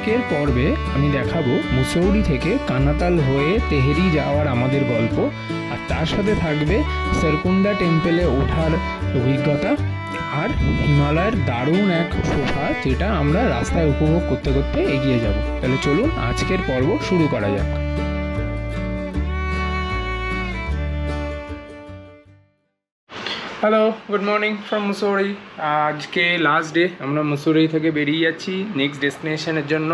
আজকের পর্বে আমি দেখাবো মুসৌরি থেকে কানাতাল হয়ে তেহরি যাওয়ার আমাদের গল্প, আর তার সাথে থাকবে সারকুন্ডা টেম্পলে ওঠার অভিজ্ঞতা আর হিমালয়ের দারুণ এক শোভা, যেটা আমরা রাস্তায় উপভোগ করতে করতে এগিয়ে যাব। তাহলে চলুন আজকের পর্ব শুরু করা যাক। Hello, good morning from Mussoorie. আজকে লাস্ট ডে, আমরা মুসৌরি থেকে বেরিয়ে যাচ্ছি নেক্সট ডেস্টিনেশনের জন্য।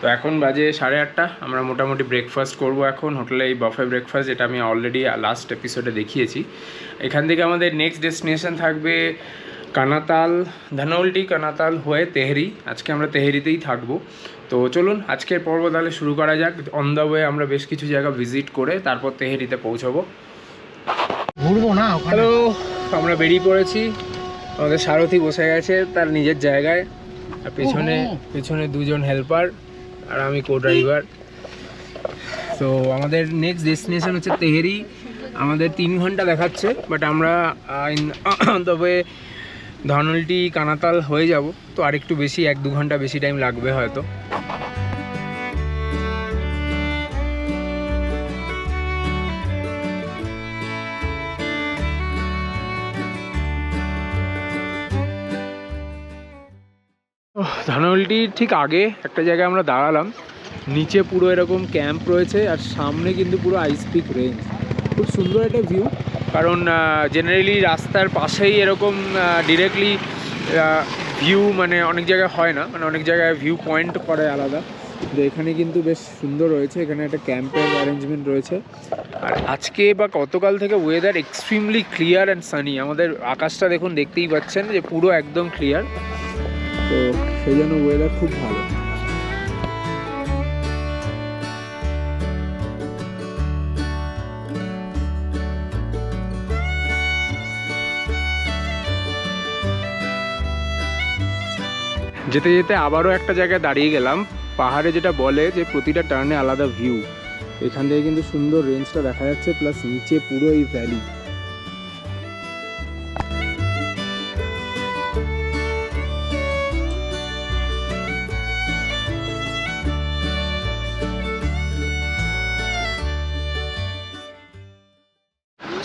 তো এখন বাজে 8:30। আমরা মোটামুটি ব্রেকফাস্ট করব এখন হোটেলে, এই বাফে ব্রেকফাস্ট, যেটা আমি অলরেডি লাস্ট এপিসোডে দেখিয়েছি। এখান থেকে আমাদের নেক্সট ডেস্টিনেশন থাকবে কানাতাল, ধনৌল্টি কানাতাল হয়ে তেহরি। আজকে আমরা তেহরিতেই থাকবো। তো চলুন আজকের পর্ব তাহলে শুরু করা যাক। অন দ্য ওয়ে আমরা বেশ কিছু জায়গা ভিজিট করে তারপর তেহরিতে পৌঁছাবো। ঘুরবো না। হ্যালো, আমরা বেরিয়ে পড়েছি। আমাদের সারথি বসে গেছে তার নিজের জায়গায়, আর পেছনে দুজন হেল্পার আর আমি কো ড্রাইভার। তো আমাদের নেক্সট ডেস্টিনেশন হচ্ছে তেহরি। আমাদের 3 ঘন্টা দেখাচ্ছে, বাট আমরা তবে ধনৌল্টি কানাতাল হয়ে যাব, তো আরেকটু বেশি 1-2 ঘন্টা বেশি টাইম লাগবে হয়তো। ধনৌল্টির ঠিক আগে একটা জায়গায় আমরা দাঁড়ালাম। নিচে পুরো এরকম ক্যাম্প রয়েছে, আর সামনে কিন্তু পুরো আইস পিক রেঞ্জ। খুব সুন্দর একটা ভিউ, কারণ জেনারেলি রাস্তার পাশেই এরকম ডিরেক্টলি ভিউ মানে অনেক জায়গায় হয় না, মানে অনেক জায়গায় ভিউ পয়েন্ট করে আলাদা। তো এখানে কিন্তু বেশ সুন্দর রয়েছে, এখানে একটা ক্যাম্পের অ্যারেঞ্জমেন্ট রয়েছে। আর আজকে বা গতকাল থেকে weather extremely clear and sunny. আমাদের আকাশটা দেখুন, দেখতেই পাচ্ছেন যে পুরো একদম ক্লিয়ার। তো সেই জন্য ওয়েদার খুব ভালো। যেতে যেতে আবারও একটা জায়গায় দাঁড়িয়ে গেলাম। পাহাড়ে যেটা বলে যে প্রতিটা টার্নে আলাদা ভিউ, এখান থেকে কিন্তু সুন্দর রেঞ্জটা দেখা যাচ্ছে, প্লাস নিচে পুরো এই ভ্যালি।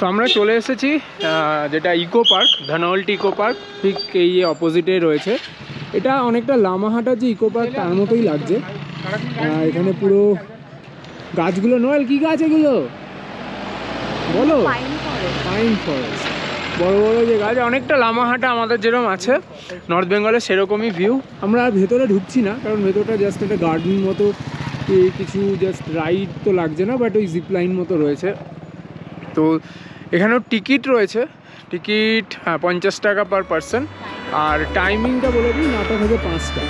তো আমরা চলে এসেছি যেটা ইকো পার্ক, ধনৌল্টি ইকো পার্ক, ঠিক এই অপোজিটে রয়েছে। এটা অনেকটা লামাহাটার যে ইকো পার্ক তার মতোই লাগছে। এখানে পুরো গাছগুলো, নয় কি গাছ এগুলো বলো? পাইন ফরেস্ট, বড় বড় যে গাছ, অনেকটা লামাহাটা আমাদের যেরকম আছে নর্থ বেঙ্গলে সেরকমই ভিউ। আমরা আর ভেতরে ঢুকছি না, কারণ ভেতরটা জাস্ট একটা গার্ডেন মতো, কিছু জাস্ট রাইড তো লাগছে না, বাট ওই জিপ লাইন মতো রয়েছে। তো এখানেও টিকিট রয়েছে, টিকিট 50 টাকা পার পারসন। আর টাইমিংটা বলে দিই, 9টা থেকে 5টা।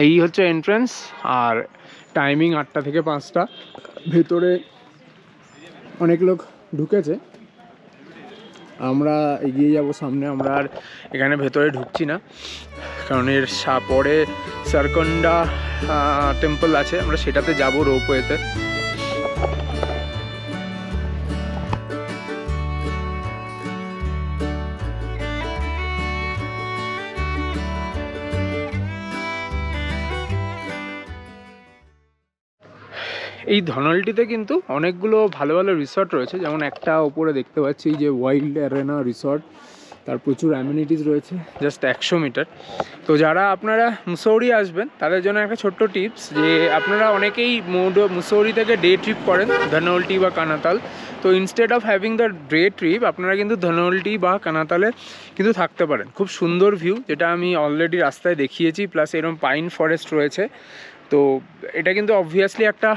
এই হচ্ছে এন্ট্রান্স, আর টাইমিং 8টা থেকে 5টা। ভেতরে অনেক লোক ঢুকেছে, আমরা এগিয়ে যাব সামনে। আমরা আর এখানে ভেতরে ঢুকছি না, কারণ এর পরে সারকুন্ডা টেম্পল আছে, আমরা সেটাতে যাব রোপওয়েতে। এই ধনৌল্টিতে কিন্তু অনেকগুলো ভালো ভালো রিসর্ট রয়েছে, যেমন একটা ওপরে দেখতে পাচ্ছি যে ওয়াইল্ড অ্যারেনা রিসর্ট, তার প্রচুর অ্যামিনিটিস রয়েছে, জাস্ট 100 মিটার। তো যারা আপনারা মুসৌরি আসবেন তাদের জন্য একটা ছোট্ট টিপস, যে আপনারা অনেকেই মুসৌরি থেকে ডে ট্রিপ করেন ধনৌল্টি বা কানাতাল। তো instead of having the day trip, আপনারা কিন্তু ধনৌল্টি বা কানাতালে কিন্তু থাকতে পারেন। খুব সুন্দর ভিউ, যেটা আমি অলরেডি রাস্তায় দেখিয়েছি, প্লাস এরকম পাইন ফরেস্ট রয়েছে। তো এটা কিন্তু অবভিয়াসলি একটা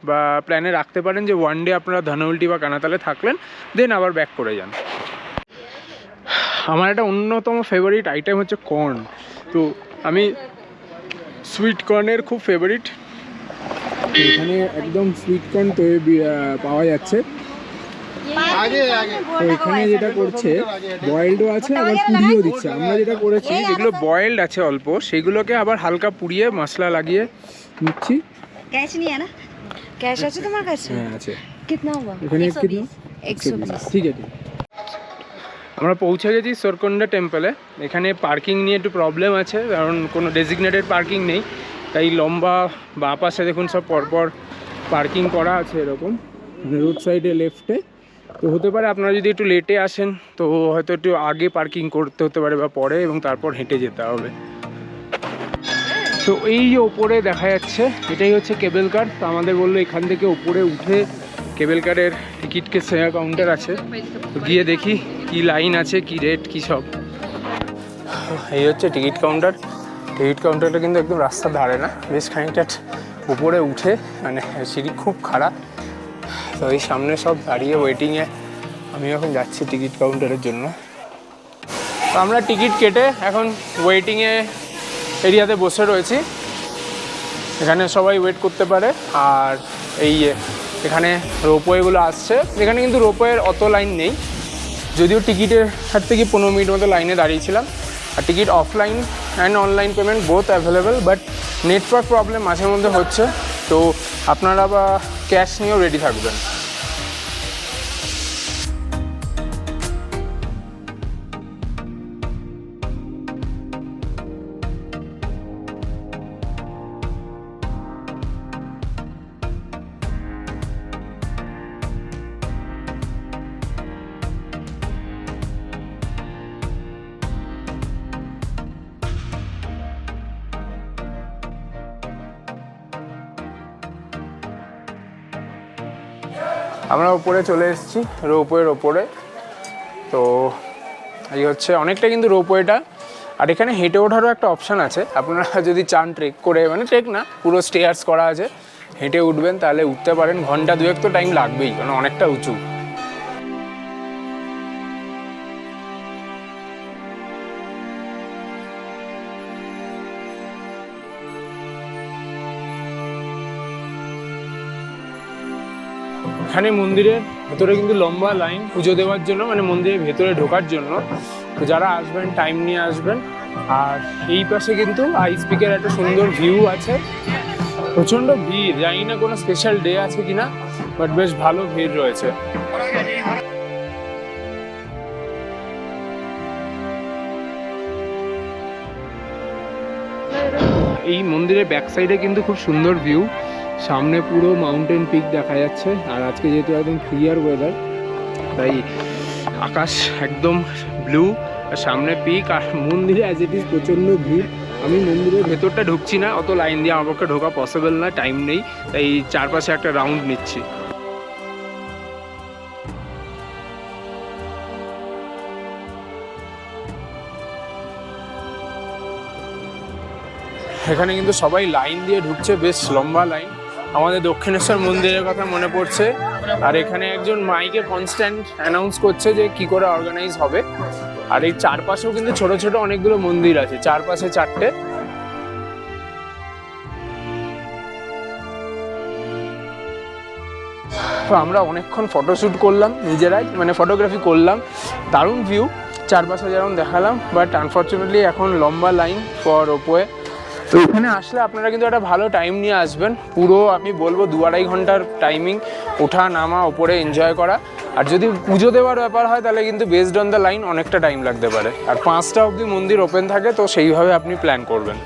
বা প্ল্যানে রাখতে পারেন যে ওয়ান ডে আপনারা ধনৌল্টি বা কানাতালে থাকলেন, দেন আবার ব্যাক করে যান। আমার একটা অন্যতম ফেভারিট আইটেম হচ্ছে কর্ন। তো আমি সুইট কর্নের খুব ফেভারিট। এখানে একদম সুইট কর্ন পাওয়া যাচ্ছে। তো এখানে যেটা করছে, বয়েলডও আছে আবার পুড়িয়েও দিচ্ছে। আমরা যেটা করেছি, যেগুলো বয়েলড আছে অল্প, সেগুলোকে আবার হালকা পুড়িয়ে মশলা লাগিয়ে নিচ্ছি। कैश नहीं है ना? कैश আছে তোমার কাছে? হ্যাঁ আছে। कितना हुआ? এখানে কিতনা? 120। ঠিক আছে। আমরা পৌঁছে গেছি সরকুন্ডা টেম্পলে। এখানে পার্কিং নিয়ে একটু প্রবলেম আছে, কারণ কোনো ডেজিগনেটেড পার্কিং নেই, তাই লম্বা বাঁ পাশে দেখুন সব পরপর পার্কিং করা আছে এরকম রোড সাইডে লেফটে। তো হতে পারে আপনারা যদি একটু লেটে আসেন তো হয়তো একটু আগে পার্কিং করতে হতে পারে বা পরে, এবং তারপর হেঁটে যেতে হবে। তো এই যে ওপরে দেখা যাচ্ছে এটাই হচ্ছে কেবল কার। তো আমাদের বললো এখান থেকে ওপরে উঠে কেবল কারের টিকিটকে শেয়ার কাউন্টার আছে, তো গিয়ে দেখি কি লাইন আছে, কি রেট, কি সব। এই হচ্ছে টিকিট কাউন্টার। টিকিট কাউন্টারটা কিন্তু একদম রাস্তার ধারে না, বেশ খানিকটা উপরে উঠে, মানে সিঁড়ি খুব খারাপ। তো এই সামনে সব দাঁড়িয়ে ওয়েটিংয়ে, আমি এখন যাচ্ছি টিকিট কাউন্টারের জন্য। তো আমরা টিকিট কেটে এখন ওয়েটিংয়ে এরিয়াতে বসে রয়েছি। এখানে সবাই ওয়েট করতে পারে। আর এই এখানে রোপওয়েগুলো আসছে, এখানে কিন্তু রোপওয়ের অত লাইন নেই, যদিও টিকিটের হাত থেকে 15 মিনিট মতো লাইনে দাঁড়িয়েছিলাম। আর ticket offline and online payment both available, but network problem মাঝে মধ্যে হচ্ছে, তো আপনারা বা ক্যাশ নিয়েও রেডি থাকবেন। আমরা উপরে চলে এসেছি রোপওয়ের ওপরে। তো এই হচ্ছে অনেকটা কিন্তু রোপওয়েটা। আর এখানে হেঁটে ওঠারও একটা অপশান আছে, আপনারা যদি চান ট্রেক করে, মানে ট্রেক না, পুরো স্টেয়ার্স করা আছে, হেঁটে উঠবেন তাহলে উঠতে পারেন। ঘন্টা দুয়েক তো টাইম লাগবেই, কারণ অনেকটা উঁচু। এখানে মন্দিরের ভেতরে কিন্তু লম্বা লাইন পুজো দেওয়ার জন্য, মানে মন্দিরের ভেতরে ঢোকার জন্য। তো যারা আসবেন টাইম নিয়ে আসবেন। আর এই পাশে কিন্তু আইস পিকের একটা সুন্দর ভিউ আছে। প্রচণ্ড ভিড়, জানি না কোনো স্পেশাল ডে আছে কিনা, বাট বেশ ভালো ভিড় রয়েছে। এই মন্দিরের ব্যাক সাইডে কিন্তু খুব সুন্দর ভিউ, সামনে পুরো মাউন্টেন পিক দেখা যাচ্ছে। আর আজকে যেহেতু একদম ক্লিয়ার ওয়েদার, তাই আকাশ একদম ব্লু, আর সামনে পিক, আর মন্দিরে অ্যাজ ইট ইজ প্রচণ্ড ভিড়। আমি মন্দিরের ভেতরটা ঢুকছি না, অত লাইন দিয়ে আমার পক্ষে ঢোকা পসিবল না, টাইম নেই, তাই চারপাশে একটা রাউন্ড নিচ্ছি। এখানে কিন্তু সবাই লাইন দিয়ে ঢুকছে, বেশ লম্বা লাইন। আমাদের দক্ষিণেশ্বর মন্দিরের কথা মনে পড়ছে। আর এখানে একজন মাইকে কনস্ট্যান্ট অ্যানাউন্স করছে যে কি করে অর্গানাইজ হবে। আর এই চারপাশেও কিন্তু ছোট ছোট অনেকগুলো মন্দির আছে, চারপাশে চারটে। তো আমরা অনেকক্ষণ ফটোশ্যুট করলাম নিজেরাই, মানে ফটোগ্রাফি করলাম। দারুণ ভিউ চারপাশে যেমন দেখালাম, বাট আনফর্চুনেটলি এখন লম্বা লাইন ফর রোপওয়ে। তো এখানে আসলে আপনারা কিন্তু একটা ভালো টাইম নিয়ে আসবেন। পুরো আমি বলবো 2-2.5 ঘন্টার টাইমিং, ওঠা নামা, ওপরে এনজয় করা। আর যদি পুজো দেওয়ার ব্যাপার হয় তাহলে কিন্তু বেসড অন দ্য লাইন অনেকটা টাইম লাগতে পারে। আর 5টা অবধি মন্দির ওপেন থাকে, তো সেইভাবে আপনি প্ল্যান করবেন।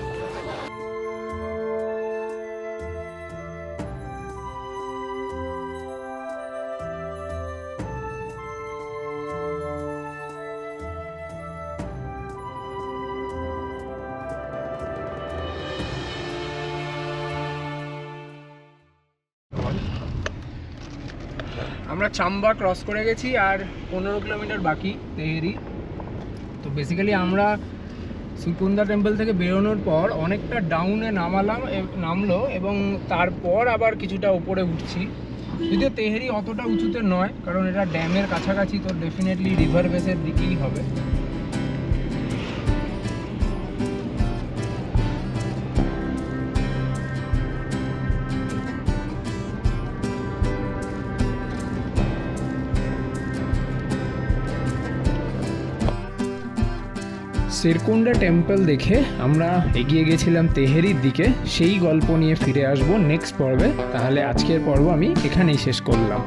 আমরা চাম্বা ক্রস করে গেছি, আর 15 কিলোমিটার বাকি তেহেরি। তো বেসিক্যালি আমরা শ্রীকুন্দা টেম্পল থেকে বেরোনোর পর অনেকটা ডাউনে নামলো, এবং তারপর আবার কিছুটা উপরে উঠছি। যদিও তেহেরি অতটা উঁচুতে নয়, কারণ এটা ড্যামের কাছাকাছি, তো ডেফিনেটলি রিভার বেসের দিকেই হবে। শ্রীকুণ্ডা টেম্পল দেখে আমরা এগিয়ে গেছিলাম তেহেরির দিকে। সেই গল্প নিয়ে ফিরে আসবো নেক্সট পর্বে। তাহলে আজকের পর্ব আমি এখানেই শেষ করলাম।